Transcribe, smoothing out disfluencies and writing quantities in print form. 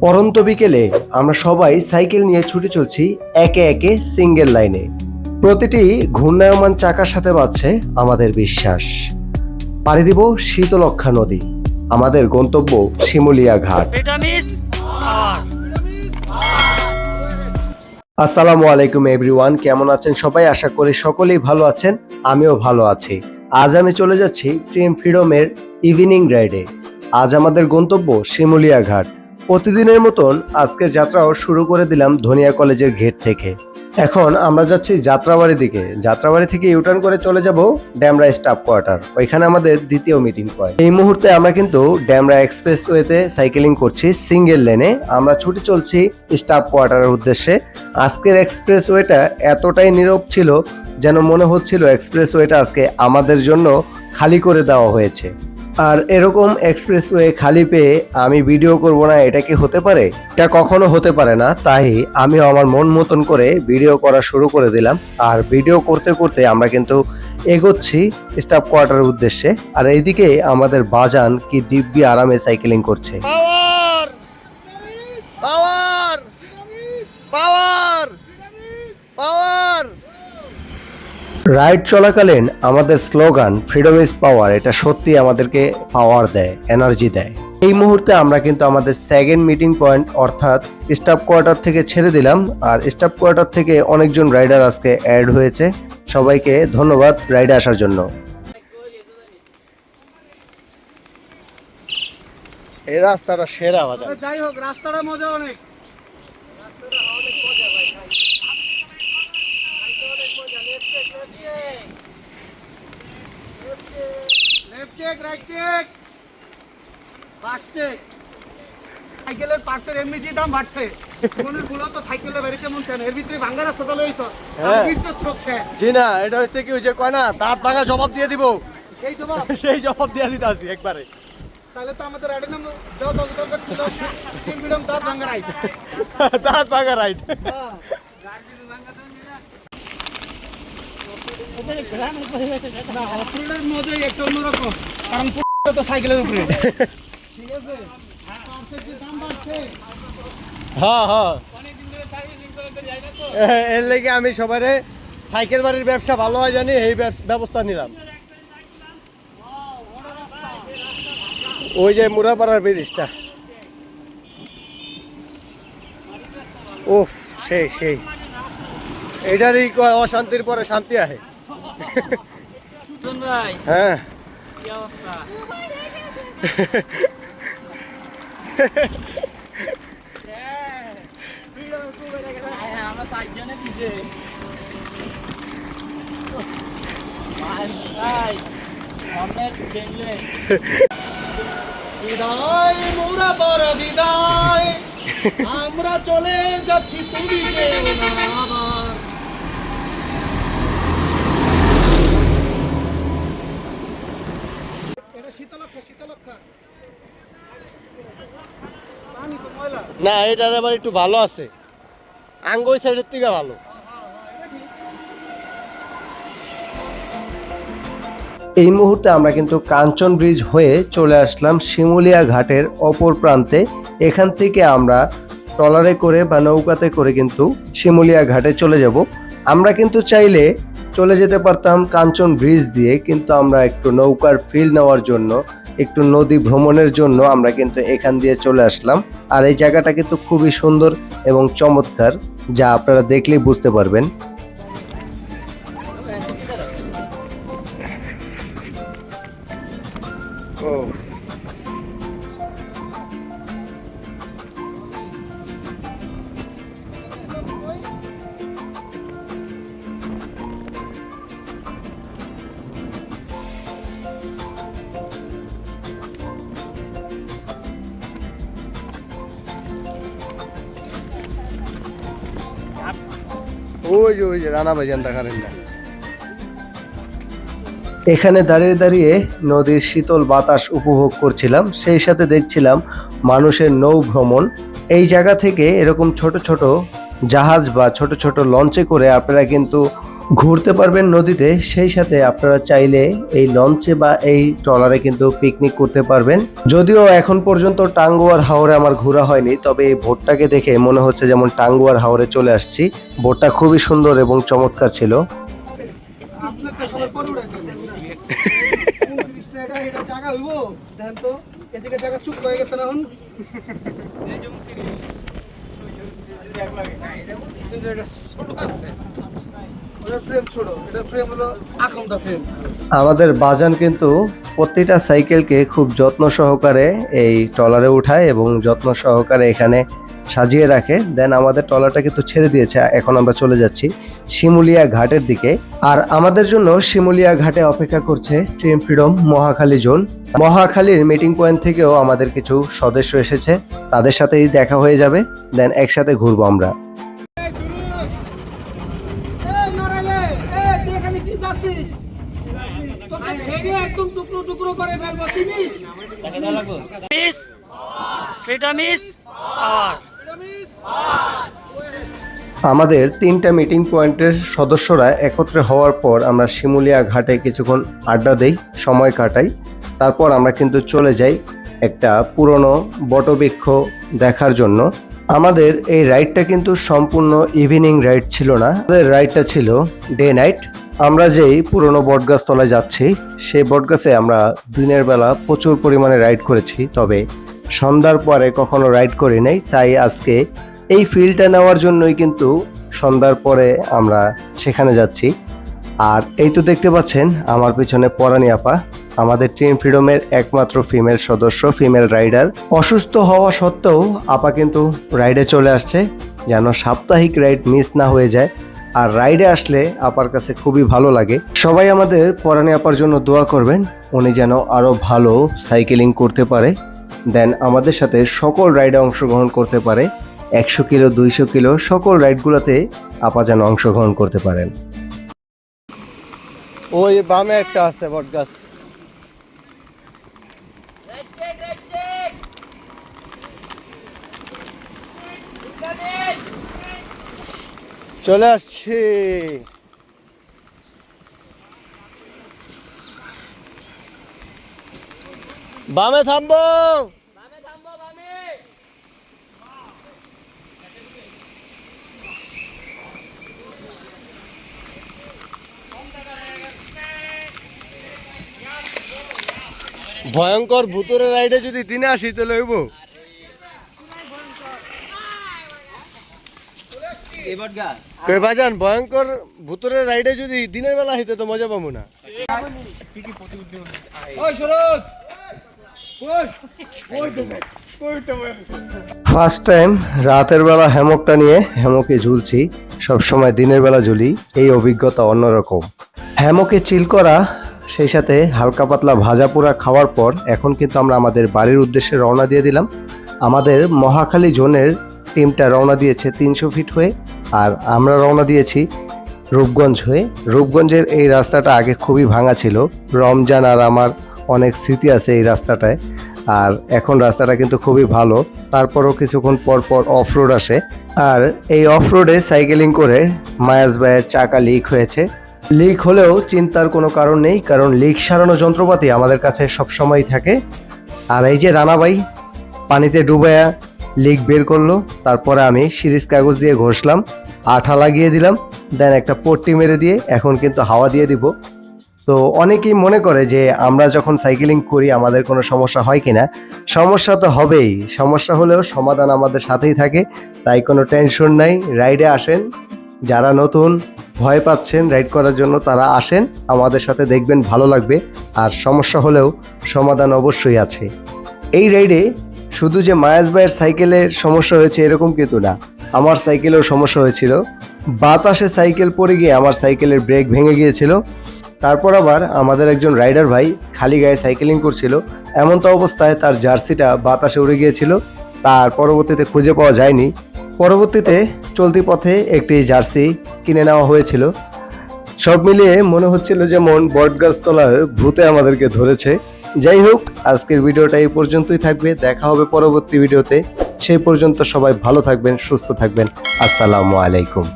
পড়ন্ত বিকেলে আমরা সবাই সাইকেল নিয়ে ছুটে চলছি একে একে সিঙ্গেল লাইনে। প্রতিটি ঘূর্ণায়মান চাকার সাথে বাজছে আমাদের বিশ্বাস। পাড়ি দিব শীতলক্ষ্যা নদী, আমাদের গন্তব্য শিমুলিয়া ঘাট। আসসালামু আলাইকুম এভরিওয়ান, কেমন আছেন সবাই? আশা করি সকলেই ভালো আছেন, আমিও ভালো আছি। আজ আমি চলে যাচ্ছি ট্রিম ফ্রিডমের ইভিনিং রাইডে। আজ আমাদের গন্তব্য শিমুলিয়া ঘাট। প্রতিদিনের মতন আজকের যাত্রাও শুরু করে দিলাম ধনিয়া কলেজের গেট থেকে। এখন আমরা যাচ্ছি যাত্রাবাড়ির দিকে। যাত্রাবাড়ি থেকে ইউটার্ন করে চলে যাব ড্যামরা স্টাফ কোয়ার্টার, ওইখানে আমাদের দ্বিতীয় মিটিং পয়েন্ট। এই মুহূর্তে আমরা কিন্তু ড্যামরা এক্সপ্রেসওয়েতে সাইকেলিং করছি সিঙ্গেল লেনে। আমরা ছুটে চলছি স্টাফ কোয়ার্টারের উদ্দেশ্যে। আজকের এক্সপ্রেসওয়েটা এতটাই নীরব ছিল যেন মনে হচ্ছিল এক্সপ্রেসওয়েটা আজকে আমাদের জন্য খালি করে দেওয়া হয়েছে। আর এরকম এক্সপ্রেসওয়ে খালি পেয়ে আমি ভিডিও করব না, এটা কি হতে পারে? এটা কখনো হতে পারে না। তাই আমি আমার মন মতন করে ভিডিও করা শুরু করে দিলাম। আর ভিডিও করতে করতে আমরা কিন্তু এগোচ্ছি স্টাফ কোয়ার্টারের উদ্দেশ্যে। আর এইদিকে আমাদের বাজান কি দিব্যি আরামে সাইকেলিং করছে। পাওয়ার পাওয়ার পাওয়ার পাওয়ার। রাইড চলাকালীন আমাদের স্লোগান ফ্রিডম ইজ পাওয়ার, এটা সত্যি আমাদেরকে পাওয়ার দেয়, এনার্জি দেয়। এই মুহূর্তে আমরা কিন্তু আমাদের সেকেন্ড মিটিং পয়েন্ট অর্থাৎ স্টাফ কোয়ার্টার থেকে ছেড়ে দিলাম। আর স্টাফ কোয়ার্টার থেকে অনেকজন রাইডার আজকে অ্যাড হয়েছে। সবাইকে ধন্যবাদ রাইডে আসার জন্য। এই রাস্তাটা সেরা বাজার। যাই হোক, রাস্তাটা মজা অনেক। সাইকেলের পার্সের এমনি দাম বাড়ছে। মনের ভুল তো সাইকেলের বাড়িতে মন চায় না, এর ভিতরে ভাঙ্গা রাস্তা তো লইছ। জি না, এটা হচ্ছে কি ওই যে কয় না দাঁত ভাঙা জবাব দিয়ে দিব, সেই জবাব সেই জবাব দিয়ে দিতে আসি একবারে। তাহলে তো আমাদের রাইডের নাম দেওয়া দরকার ছিল ফ্রিডম দাঁত ভাঙ্গা রাইড। দাঁত ভাঙা রাইড। না, অফরোডের মজাই একটা অন্যরকম, কারণ তো সাইকেলের উপরে। ঠিক আছে, পার্সের যে দাম বাড়ছে। হ্যাঁ হ্যাঁ, এর লেগে আমি সবারে সাইকেল বাড়ির ব্যবসা ভালো হয় জানি, এই ব্যবস্থা নিলাম। ওই যে মুরাপাড়ার ব্রিজটা, ও সেই সেই, এটারই কয় অশান্তির পরে শান্তি আহে। হ্যাঁ বিদায় মুরাপাড়া বিদায়, আমরা চলে যাচ্ছি, তুমি যেও না আবার। এটা শীতলক্ষ্যা, শীতলক্ষ্যা। পানি তো ময়লা। না, এটার আবার একটু ভালো আছে, আঙ্গ ওই সাইডের থেকে ভালো। এই মুহূর্তে আমরা কিন্তু কাঞ্চন ব্রিজ হয়ে চলে আসলাম শিমুলিয়া ঘাটের অপর প্রান্তে। এখান থেকে আমরা ট্রলারে করে বা নৌকাতে করে কিন্তু শিমুলিয়া ঘাটে চলে যাব। আমরা কিন্তু চাইলে চলে যেতে পারতাম কাঞ্চন ব্রিজ দিয়ে, কিন্তু আমরা একটু নৌকার ফিল নেওয়ার জন্য, একটু নদী ভ্রমণের জন্য আমরা কিন্তু এখান দিয়ে চলে আসলাম। আর এই জায়গাটা কিন্তু খুবই সুন্দর এবং চমৎকার, যা আপনারা দেখলেই বুঝতে পারবেন। ওই যে রানা ভাইজান দেখালেন না। এখানে দাঁড়িয়ে দাঁড়িয়ে নদীর শীতল বাতাস উপভোগ করছিলাম, সেই সাথে দেখছিলাম মানুষের নৌ ভ্রমণ। এই জায়গা থেকে এরকম ছোট ছোট জাহাজ বা ছোট ছোট লঞ্চে করে আপনারা কিন্তু ঘুরতে পারবেন নদীতে, সেই সাথে আপনারা চাইলে এই লঞ্চে বা এই ট্রলারে কিন্তু পিকনিক করতে পারবেন। যদিও এখন পর্যন্ত টাঙ্গুয়ার হাওরে আমার ঘোরা হয়নি, তবে এই বোটটাকে দেখে মনে হচ্ছে যেমন টাঙ্গুয়ার হাওরে চলে আসছি। বোটটা খুবই সুন্দর এবং চমৎকার ছিল। আমাদের বাজান কিন্তু প্রতিটা সাইকেলকে খুব যত্ন সহকারে এই ট্রলারে উঠায় এবং যত্ন সহকারে এখানে সাজিয়ে রাখে। দেন আমাদের ট্রলারটা কিন্তু ছেড়ে দিয়েছে। এখন আমরা চলে যাচ্ছি শিমুলিয়া ঘাটের দিকে। আর আমাদের জন্য শিমুলিয়া ঘাটে অপেক্ষা করছে ট্রিম ফ্রিডম মহাখালী জোন। মহাখালীর মিটিং পয়েন্ট থেকেও আমাদের কিছু সদস্য এসেছে, তাদের সাথেই দেখা হয়ে যাবে। দেন একসাথে ঘুরবো আমরা। আমাদের 3টা মিটিং পয়েন্টের সদস্যরা একত্রে হওয়ার পর আমরা শিমুলিয়া ঘাটে কিছুক্ষণ আড্ডা দেই, সময় কাটাই। তারপর আমরা কিন্তু চলে যাই একটা পুরনো বটবৃক্ষ দেখার জন্য। আমাদের এই রাইডটা কিন্তু সম্পূর্ণ ইভিনিং রাইড ছিল না, আমাদের রাইডটা ছিল ডে নাইট। আমরা যেই পুরনো বটগাছ তলায় যাচ্ছি, সেই বটগাছে আমরা দিনের বেলা প্রচুর পরিমাণে রাইড করেছি, তবে সন্ধ্যার পরে কখনো রাইড করি নাই। তাই আজকে এই ফিলটা নেওয়ার জন্যই কিন্তু সন্ধ্যার পরে আমরা সেখানে যাচ্ছি। আর এই তো দেখতে পাচ্ছেন আমার পিছনে পরানি আপা, আমাদের ট্রিম ফ্রিডমের একমাত্র ফিমেল সদস্য, ফিমেল রাইডার। অসুস্থ হওয়া সত্ত্বেও আপা কিন্তু রাইডে চলে আসছে, যেন সাপ্তাহিক রাইড মিস না হয়ে যায়। আর রাইডে আসলে আপার কাছে খুবই ভালো লাগে। সবাই আমাদের পরানি আপার জন্য দোয়া করবেন, উনি যেন আরও ভালো সাইকেলিং করতে পারে। দেন আমাদের সাথে সকল রাইডে অংশগ্রহণ করতে পারে। 100 কিলো 200 কিলো সকল রাইডগুলোতে আপা যেন অংশগ্রহণ করতে পারেন। ওই বামে একটা আছে বটগাছ। চলে আসছি। বামে থামবো। ভয়ঙ্কর ভূতের রাইডে যদি দিনে আসি তাহলে হইব। কই বাজান, ভয়ঙ্কর ভূতের রাইডে যদি দিনের বেলা হইতে তো মজা পাবো না। ফার্স্ট টাইম রাতের বেলা হ্যামকটা নিয়ে হ্যামকে ঝুলছি। সবসময় দিনের বেলা ঝুলি, এই অভিজ্ঞতা অন্যরকম। হ্যামকে চিল করা, সেই সাথে হালকা পাতলা ভাজা পোড়া খাওয়ার পর এখন কিন্তু আমরা আমাদের বাড়ির উদ্দেশ্যে রওনা দিয়ে দিলাম। আমাদের মহাখালী জোনের টিমটা রওনা দিয়েছে 300 ফিট হয়ে, আর আমরা রওনা দিয়েছি রূপগঞ্জ হয়ে। রূপগঞ্জের এই রাস্তাটা আগে খুবই ভাঙা ছিল, রমজান আর আমার অনেক স্মৃতি আছে এই রাস্তাটায়। আর এখন রাস্তাটা কিন্তু খুবই ভালো। তারপরও কিছুক্ষণ পর পর অফ রোড আসে, আর এই অফ রোডে সাইকেলিং করে মায়াজ ভাইয়ের চাকা লিক হয়েছে। লিক হলেও চিন্তার কোনো কারণ নেই, কারণ লিক সারানো যন্ত্রপাতি আমাদের কাছে সবসময় থাকে। আর এই যে রানা ভাই পানিতে ডুবায়া লিক বের করলো, তারপরে আমি সিরিজ কাগজ দিয়ে ঘষলাম, আঠা লাগিয়ে দিলাম, দেন একটা পট্টি মেরে দিয়ে এখন কিন্তু হাওয়া দিয়ে দিব। তো অনেকেই মনে করে যে আমরা যখন সাইকেলিং করি আমাদের কোনো সমস্যা হয় কিনা। সমস্যা তো হবেই, সমস্যা হলেও সমাধান আমাদের সাথেই থাকে, তাই কোনো টেনশন নাই। রাইডে আসেন, যারা নতুন ভয় পাচ্ছেন রাইড করার জন্য তারা আসেন, আমাদের সাথে দেখবেন ভালো লাগবে। আর সমস্যা হলেও সমাধান অবশ্যই আছে। এই রাইডে শুধু যে মায়াজ ভাইয়ের সাইকেলের সমস্যা হয়েছে এরকম কিন্তু না, আমার সাইকেলেও সমস্যা হয়েছিল। বাতাসে সাইকেল পড়ে গিয়ে আমার সাইকেলের ব্রেক ভেঙে গিয়েছিল। তারপর আবার আমাদের একজন রাইডার ভাই খালি গায়ে সাইকেলিং করছিল, এমন তো অবস্থায় তার জার্সিটা বাতাসে উড়ে গিয়েছিল, তার পরবর্তীতে খুঁজে পাওয়া যায়নি। পরবর্তীতে চলতি পথে একটি জার্সি কিনে নেওয়া হয়েছিল। সব মিলিয়ে মনে হচ্ছিল যেমন বটগাছতলার ভূতে আমাদেরকে ধরেছে। যাই হোক, আজকের ভিডিওটা এই পর্যন্তই থাকবে, দেখা হবে পরবর্তী ভিডিওতে। সেই পর্যন্ত সবাই ভালো থাকবেন, সুস্থ থাকবেন। আসসালামু আলাইকুম।